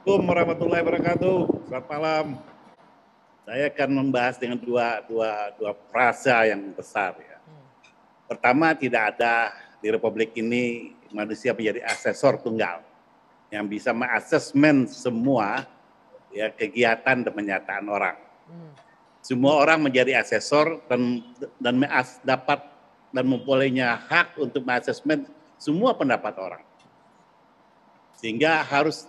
Assalamualaikum warahmatullahi wabarakatuh. Selamat malam. Saya akan membahas dengan dua frasa yang besar ya. Pertama, tidak ada di Republik ini manusia menjadi asesor tunggal yang bisa mengasesmen semua ya kegiatan dan pernyataan orang. Semua orang menjadi asesor dan dapat dan mempunyai hak untuk mengasesmen semua pendapat orang. Sehingga harus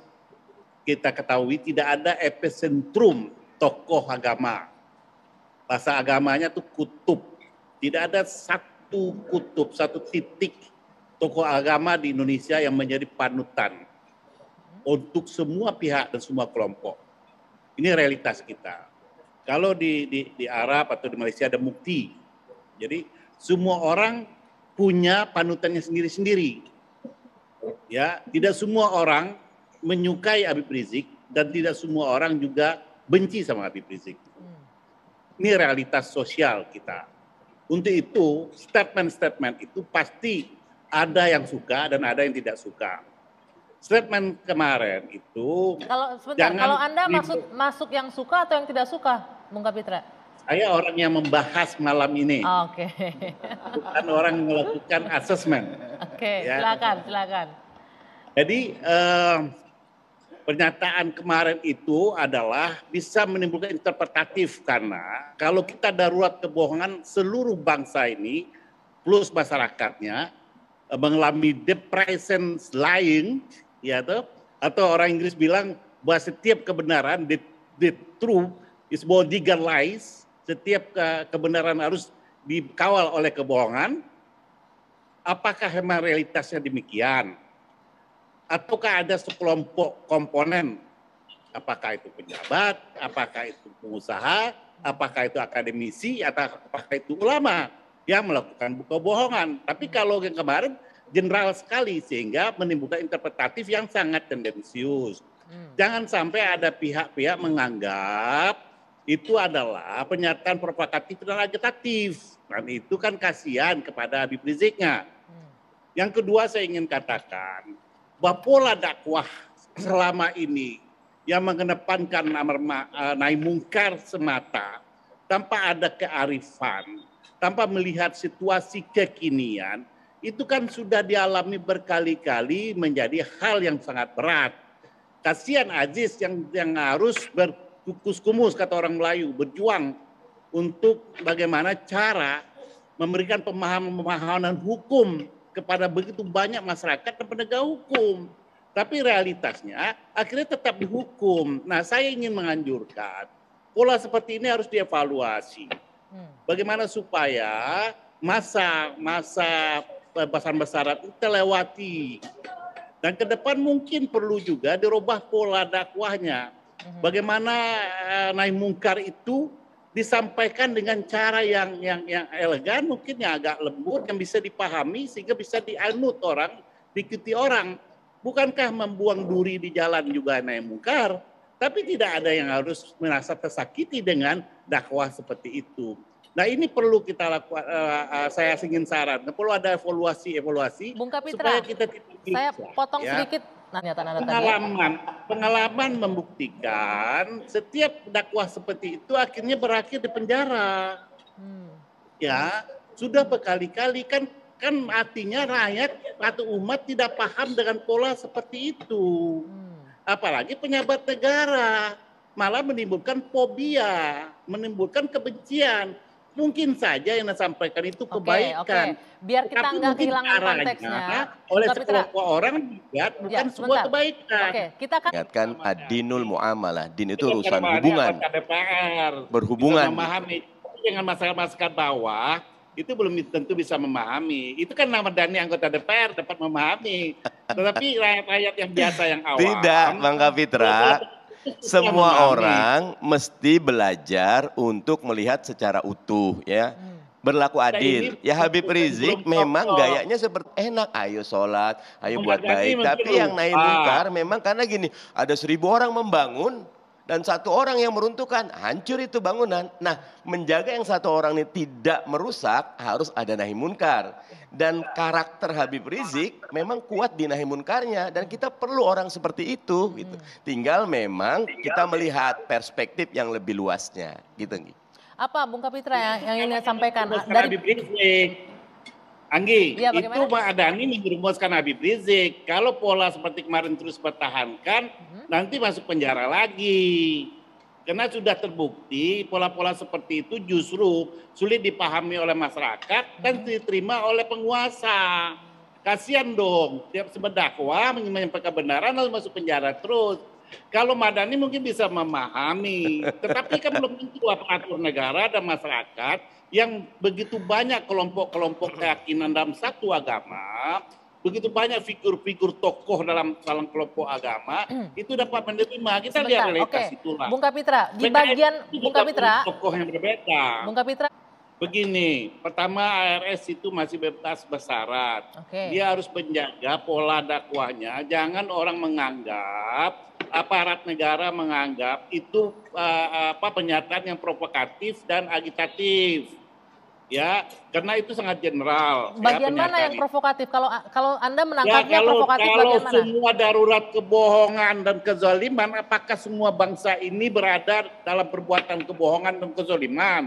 kita ketahui tidak ada epicentrum tokoh agama. Bahasa agamanya itu kutub. Tidak ada satu kutub, satu titik tokoh agama di Indonesia yang menjadi panutan untuk semua pihak dan semua kelompok. Ini realitas kita. Kalau di Arab atau di Malaysia ada mufti. Jadi semua orang punya panutannya sendiri-sendiri. Ya, tidak semua orang menyukai Habib Rizik dan tidak semua orang juga benci sama Habib Rizik. Ini realitas sosial kita. Untuk itu, statement-statement itu pasti ada yang suka dan ada yang tidak suka. Statement kemarin itu kalau Anda masuk yang suka atau yang tidak suka, Bung Kapitra? Saya orang yang membahas malam ini. Oke. Bukan orang yang melakukan asesmen. Oke, ya. silakan. Jadi pernyataan kemarin itu adalah bisa menimbulkan interpretatif karena kalau kita darurat kebohongan seluruh bangsa ini plus masyarakatnya mengalami depression lying ya tuh, atau orang Inggris bilang bahwa setiap kebenaran the truth is bodyguard lies, setiap kebenaran harus dikawal oleh kebohongan. Apakah memang realitasnya demikian? Ataukah ada sekelompok komponen, apakah itu pejabat, apakah itu pengusaha, apakah itu akademisi, atau apakah itu ulama yang melakukan kebohongan. Tapi kalau yang kemarin general sekali sehingga menimbulkan interpretatif yang sangat tendensius. Jangan sampai ada pihak-pihak menganggap itu adalah pernyataan provokatif dan agitatif. Dan itu kan kasihan kepada Habib Riziknya. Yang kedua saya ingin katakan, bahwa pola dakwah selama ini yang mengedepankan nahi mungkar semata tanpa ada kearifan, tanpa melihat situasi kekinian, itu kan sudah dialami berkali-kali menjadi hal yang sangat berat. Kasihan Aziz yang harus berkukus kumus kata orang Melayu, berjuang untuk bagaimana cara memberikan pemahaman hukum kepada begitu banyak masyarakat dan penegak hukum. Tapi realitasnya akhirnya tetap dihukum. Nah, saya ingin menganjurkan pola seperti ini harus dievaluasi. Bagaimana supaya masa besar-besaran itu terlewati. Dan ke depan mungkin perlu juga dirubah pola dakwahnya. Bagaimana nahi mungkar itu disampaikan dengan cara yang elegan, mungkin yang agak lembut, yang bisa dipahami sehingga bisa dianut orang, diikuti orang. Bukankah membuang duri di jalan juga nahi mungkar? Tapi tidak ada yang harus merasa tersakiti dengan dakwah seperti itu. Nah, ini perlu kita lakukan. Saya ingin saran, perlu ada evaluasi Bung Kapitra, supaya kita saya potong sedikit. Pengalaman membuktikan setiap dakwah seperti itu akhirnya berakhir di penjara. Ya, sudah berkali-kali kan artinya rakyat atau umat tidak paham dengan pola seperti itu. Apalagi pejabat negara malah menimbulkan fobia, menimbulkan kebencian. Mungkin saja yang disampaikan itu kebaikan. Biar kita nggak kehilangan konteksnya. Oleh sekelompok orang lihat bukan sebuah kebaikan. Kita kan ingatkan ad-dinul muamalah. Din itu urusan hubungan. Berhubungan. Memahami dengan masyarakat bawah itu belum tentu bisa memahami. Itu kan nama Dhani anggota DPR dapat memahami. Tetapi rakyat yang biasa yang awam. Tidak, Bang Kapitra. Semua orang mesti belajar untuk melihat secara utuh ya. Berlaku adil. Ya Habib Rizik memang gayanya seperti enak, ayo sholat, ayo buat baik. Tapi yang nahi mungkar memang karena gini, ada 1000 orang membangun, Dan satu orang yang meruntuhkan, hancur itu bangunan. Nah, menjaga yang satu orang ini tidak merusak harus ada nahi munkar. Dan karakter Habib Rizik memang kuat di nahi munkarnya. Dan kita perlu orang seperti itu. Gitu. Tinggal memang kita melihat perspektif yang lebih luasnya. Gitu. Apa Bung Kapitra yang ingin sampaikan? Dari Habib Rizik. Anggi, ya, itu Pak Adani menjerumuskan Habib Rizik. Kalau pola seperti kemarin terus pertahankan, nanti masuk penjara lagi. Karena sudah terbukti pola-pola seperti itu justru sulit dipahami oleh masyarakat dan diterima oleh penguasa. Kasihan dong, tiap seberdakwa menyampaikan kebenaran lalu masuk penjara terus. Kalau Madani mungkin bisa memahami, tetapi kan belum tentu aparatur negara dan masyarakat yang begitu banyak kelompok-kelompok keyakinan dalam satu agama, begitu banyak figur-figur tokoh dalam kelompok agama, itu dapat menerima. Kita lihat realitas itulah. Bung Kapitra, di bagian Bung Kapitra, tokoh yang berbeda. Bung Kapitra. Begini, pertama ARS itu masih bebas bersyarat. Dia harus menjaga pola dakwahnya. Jangan orang menganggap, aparat negara menganggap itu pernyataan yang provokatif dan agitatif. Ya, karena itu sangat general. Bagian mana yang provokatif? Kalau Anda menangkapnya provokatif kalau bagian mana? Semua darurat kebohongan dan kezaliman, apakah semua bangsa ini berada dalam perbuatan kebohongan dan kezaliman?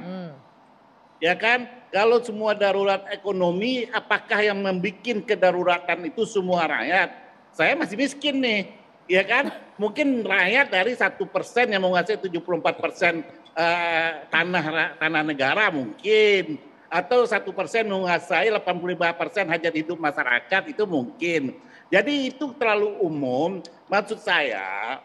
Ya kan? Kalau semua darurat ekonomi, apakah yang membuat kedaruratan itu semua rakyat? Saya masih miskin nih, ya kan? Mungkin rakyat dari 1% yang menguasai 74% tanah negara mungkin, atau 1% menguasai 85% hajat hidup masyarakat itu mungkin. Jadi itu terlalu umum. Maksud saya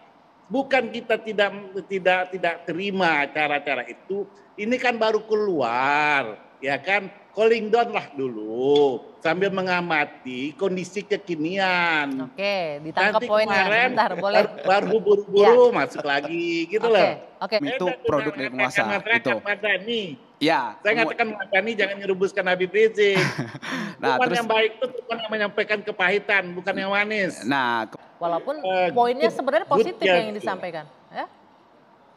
bukan kita tidak terima cara-cara itu. Ini kan baru keluar, ya kan? Calling down lah dulu sambil mengamati kondisi kekinian. Oke, ditangkap poinnya sebentar, boleh. Baru buru-buru masuk lagi gitu loh. Itu produk dari penguasa itu. Ya. Saya katakan Madani jangan nyerubuskan Habib Rizik. Nah, yang baik itu bukan yang menyampaikan kepahitan, bukan yang manis. Nah, walaupun poinnya sebenarnya positif yang disampaikan, ya.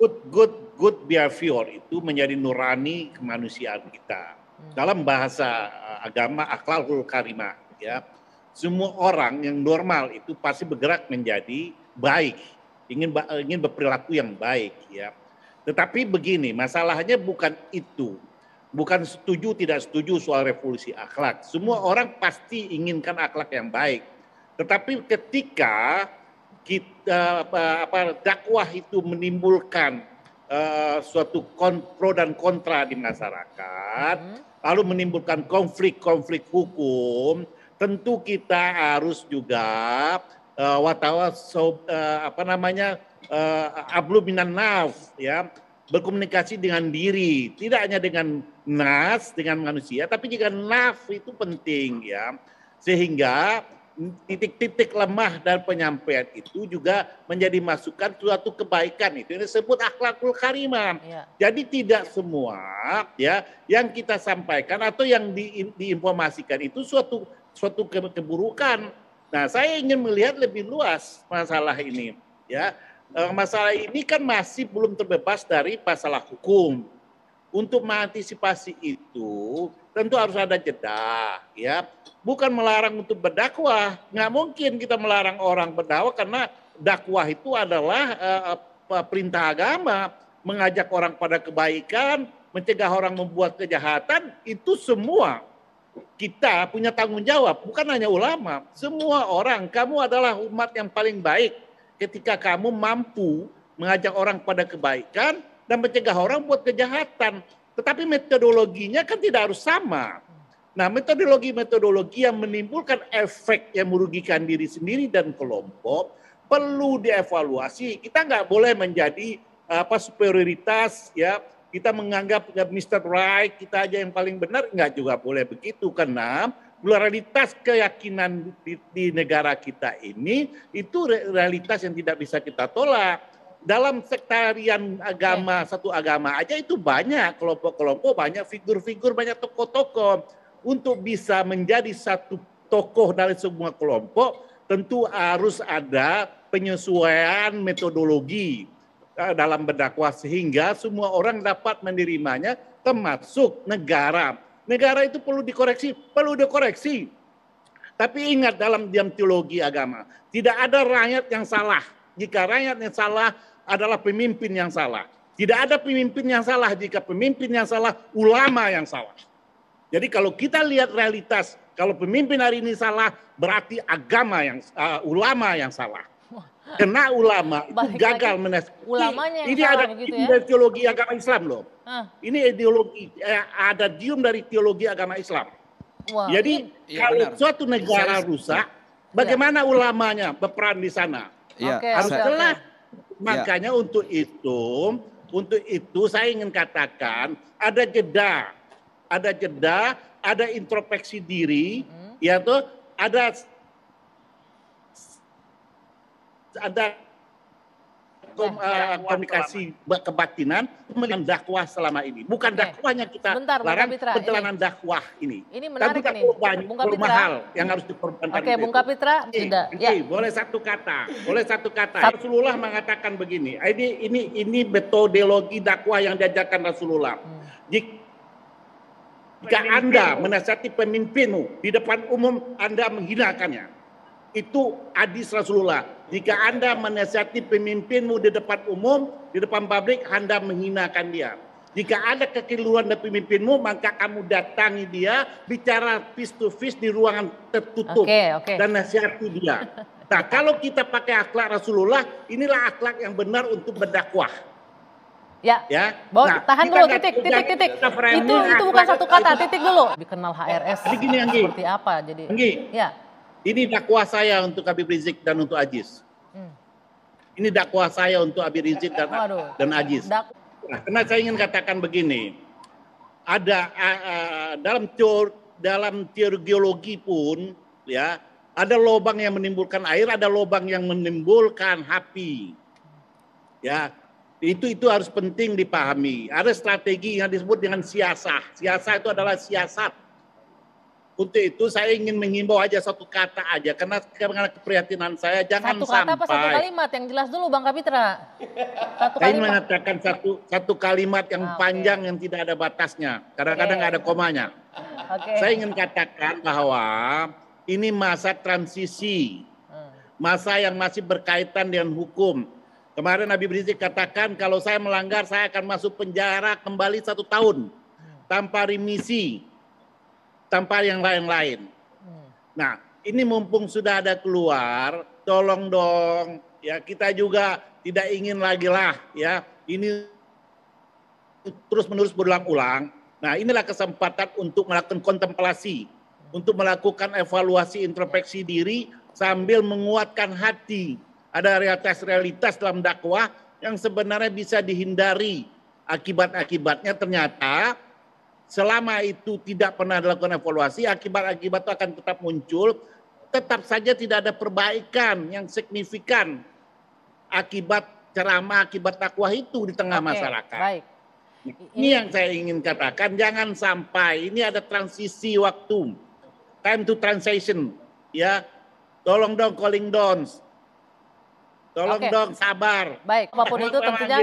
Good behavior itu menjadi nurani kemanusiaan kita. Dalam bahasa agama akhlakul karimah, ya. Semua orang yang normal itu pasti bergerak menjadi baik, ingin berperilaku yang baik, ya. Tetapi begini, masalahnya bukan itu. Bukan setuju tidak setuju soal revolusi akhlak. Semua orang pasti inginkan akhlak yang baik. Tetapi ketika kita dakwah itu menimbulkan suatu pro dan kontra di masyarakat, lalu menimbulkan konflik hukum, tentu kita harus juga ablu minan nafs, ya, berkomunikasi dengan diri, tidak hanya dengan nas, dengan manusia, tapi juga nafs itu penting, ya, sehingga titik-titik lemah dan penyampaian itu juga menjadi masukan suatu kebaikan, itu yang disebut akhlakul karimah. Ya. Jadi tidak semua, ya, yang kita sampaikan atau yang diinformasikan itu suatu keburukan. Nah, saya ingin melihat lebih luas masalah ini, ya. Masalah ini kan masih belum terbebas dari masalah hukum. Untuk mengantisipasi itu tentu harus ada jeda, ya. Bukan melarang untuk berdakwah. Nggak mungkin kita melarang orang berdakwah karena dakwah itu adalah perintah agama, mengajak orang pada kebaikan, mencegah orang membuat kejahatan, itu semua kita punya tanggung jawab, bukan hanya ulama. Semua orang, kamu adalah umat yang paling baik ketika kamu mampu mengajak orang pada kebaikan dan mencegah orang buat kejahatan. Tetapi metodologinya kan tidak harus sama. Nah, metodologi yang menimbulkan efek yang merugikan diri sendiri dan kelompok perlu dievaluasi. Kita nggak boleh menjadi superioritas, ya. Kita menganggap Mr. Right, kita aja yang paling benar, nggak juga boleh begitu. Karena pluralitas keyakinan di negara kita ini itu realitas yang tidak bisa kita tolak. Dalam sektarian agama, satu agama aja itu banyak kelompok-kelompok, banyak figur-figur, banyak tokoh-tokoh. Untuk bisa menjadi satu tokoh dari semua kelompok, tentu harus ada penyesuaian metodologi. dalam berdakwah sehingga semua orang dapat menerimanya, termasuk negara. Negara itu perlu dikoreksi. Tapi ingat dalam teologi agama, tidak ada rakyat yang salah. Jika rakyat yang salah adalah pemimpin yang salah. Tidak ada pemimpin yang salah jika pemimpin yang salah, ulama yang salah. Jadi kalau kita lihat realitas, kalau pemimpin hari ini salah, berarti ulama yang salah. Karena ulama itu gagal ulamanya yang ini salah, ada begitu ya? Dari teologi agama Islam loh. Ini ideologi, ada dium dari teologi agama Islam. Wah. Jadi kalau suatu negara rusak, bagaimana ulamanya berperan di sana? Harus jelas. Makanya untuk itu saya ingin katakan ada jeda, ada introspeksi diri, yaitu ada komunikasi kebatinan melihat dakwah selama ini. Bukan dakwahnya kita larang, perjalanan dakwah ini. Ini menarik nih, Bung Kapitra. Mahal yang harus dikorbankan. Oke, Bung Kapitra sudah. Boleh satu kata. Rasulullah mengatakan begini. Ini metodologi dakwah yang diajarkan Rasulullah. Jika Anda menasihati pemimpinmu di depan umum, Anda menghinakannya. Itu hadis Rasulullah. Jika Anda menasihati pemimpinmu di depan umum, di depan publik, Anda menghinakan dia. Jika ada kekeliruan dari pemimpinmu, maka kamu datangi dia, bicara face to face di ruangan tertutup dan nasihati dia. Nah, kalau kita pakai akhlak Rasulullah, inilah akhlak yang benar untuk berdakwah. Ya. Nah, tahan dulu, titik. Itu bukan satu kata, titik dulu. Dikenal HRS. Gini, seperti apa jadi? Ya. Ini dakwah saya untuk Habib Rizik dan untuk Aziz. Ini dakwah saya untuk Habib Rizik dan Aziz. Nah, karena saya ingin katakan begini, ada dalam teori geologi pun, ya, ada lubang yang menimbulkan air, ada lubang yang menimbulkan api. Ya, itu harus penting dipahami. Ada strategi yang disebut dengan siasah. Siasah itu adalah siasat. Untuk itu saya ingin mengimbau aja satu kata aja, karena keprihatinan saya jangan satu kata apa satu kalimat yang jelas dulu Bang Kapitra. Saya ingin mengatakan satu kalimat yang panjang yang tidak ada batasnya, kadang-kadang nggak ada komanya. Saya ingin katakan bahwa ini masa transisi, masa yang masih berkaitan dengan hukum. Kemarin Habib Rizik katakan kalau saya melanggar saya akan masuk penjara kembali 1 tahun tanpa remisi, tanpa yang lain-lain. Nah, ini mumpung sudah ada keluar, tolong dong, ya kita juga tidak ingin lagi lah, ya ini terus-menerus berulang-ulang. Nah, inilah kesempatan untuk melakukan kontemplasi, untuk melakukan evaluasi introspeksi diri sambil menguatkan hati. Ada realitas-realitas dalam dakwah yang sebenarnya bisa dihindari. Akibat-akibatnya ternyata selama itu tidak pernah dilakukan evaluasi, akibat-akibat itu akan tetap muncul, tetap saja tidak ada perbaikan yang signifikan akibat ceramah, akibat dakwah itu di tengah masyarakat. Baik. Ini yang saya ingin katakan, jangan sampai ini ada transisi waktu, time to transition, ya. Tolong dong calling downs, tolong dong sabar. Baik, apapun itu tentunya